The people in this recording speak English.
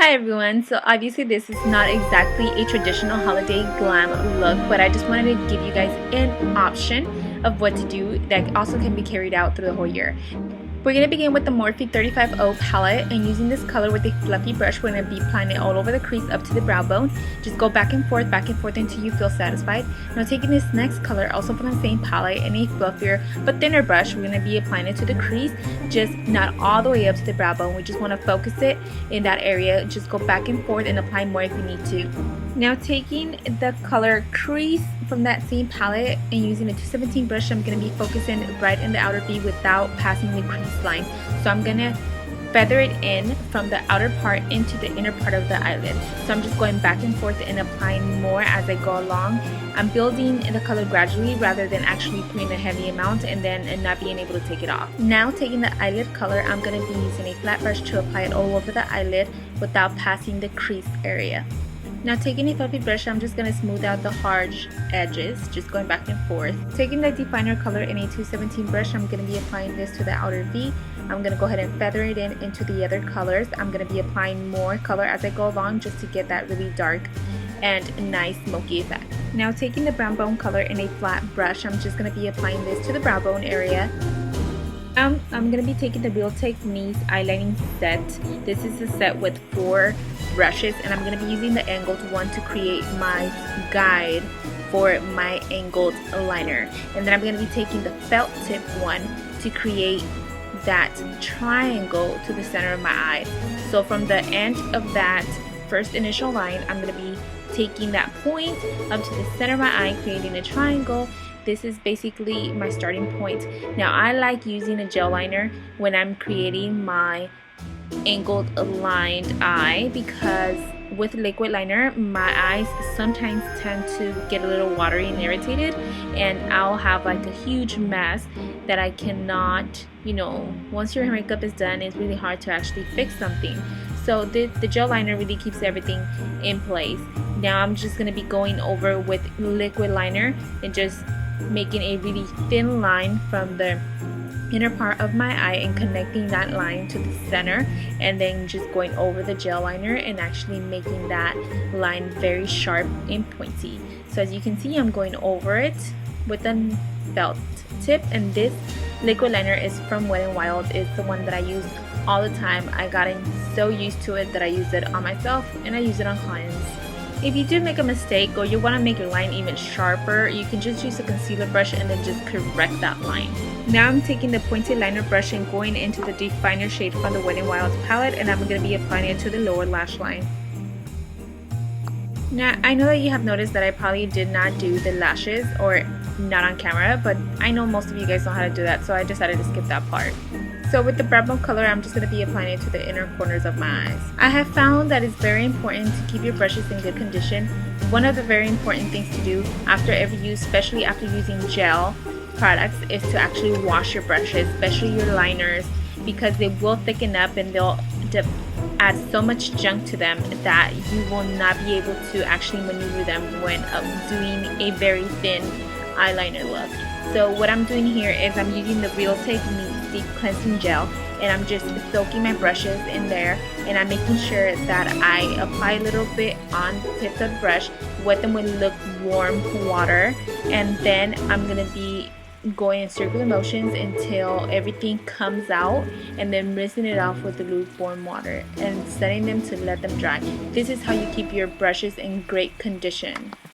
Hi everyone, so obviously this is not exactly a traditional holiday glam look, but I just wanted to give you guys an option of what to do that also can be carried out through the whole year. We're going to begin with the Morphe 35O palette, and using this color with a fluffy brush, we're going to be applying it all over the crease up to the brow bone. Just go back and forth until you feel satisfied. Now taking this next color, also from the same palette, and a fluffier but thinner brush, we're going to be applying it to the crease, just not all the way up to the brow bone. We just want to focus it in that area. Just go back and forth and apply more if you need to. Now taking the color Crease from that same palette and using a 217 brush, I'm going to be focusing right in the outer V without passing the crease line. So I'm going to feather it in from the outer part into the inner part of the eyelid. So I'm just going back and forth and applying more as I go along. I'm building the color gradually rather than actually putting a heavy amount and then not being able to take it off. Now taking the eyelid color, I'm going to be using a flat brush to apply it all over the eyelid without passing the crease area. Now taking a fluffy brush, I'm just going to smooth out the hard edges, just going back and forth. Taking the definer color in a 217 brush, I'm going to be applying this to the outer V. I'm going to go ahead and feather it in into the other colors. I'm going to be applying more color as I go along just to get that really dark and nice smoky effect. Now taking the brown bone color in a flat brush, I'm just going to be applying this to the brow bone area. I'm going to be taking the Real Techniques eyelining set. This is a set with 4 brushes, and I'm going to be using the angled one to create my guide for my angled liner. And then I'm going to be taking the felt tip one to create that triangle to the center of my eye. So from the end of that first initial line, I'm going to be taking that point up to the center of my eye, creating a triangle. This is basically my starting point. Now I like using a gel liner when I'm creating my angled lined eye, because with liquid liner my eyes sometimes tend to get a little watery and irritated, and I'll have like a huge mess that I cannot, once your makeup is done, it's really hard to actually fix something. So the gel liner really keeps everything in place. Now I'm just going to be going over with liquid liner and just making a really thin line from the inner part of my eye and connecting that line to the center, and then just going over the gel liner and actually making that line very sharp and pointy. So as you can see, I'm going over it with a felt tip, and this liquid liner is from Wet n Wild. It's the one that I use all the time. I gotten so used to it that I use it on myself and I use it on clients. If you do make a mistake or you want to make your line even sharper, you can just use a concealer brush and then just correct that line. Now I'm taking the pointed liner brush and going into the definer shade from the Wet n Wild palette, and I'm going to be applying it to the lower lash line. Now I know that you have noticed that I probably did not do the lashes, or not on camera, but I know most of you guys know how to do that, so I decided to skip that part. So with the brown bone color, I'm just going to be applying it to the inner corners of my eyes. I have found that it's very important to keep your brushes in good condition. One of the very important things to do after every use, especially after using gel products, is to actually wash your brushes, especially your liners, because they will thicken up and they'll add so much junk to them that you will not be able to actually maneuver them when doing a very thin eyeliner look. So what I'm doing here is I'm using the Real Techniques Deep Cleansing Gel, and I'm just soaking my brushes in there, and I'm making sure that I apply a little bit on the tips of the brush, wet them with lukewarm water, and then I'm going to be going in circular motions until everything comes out, and then rinsing it off with the lukewarm water and setting them to let them dry. This is how you keep your brushes in great condition.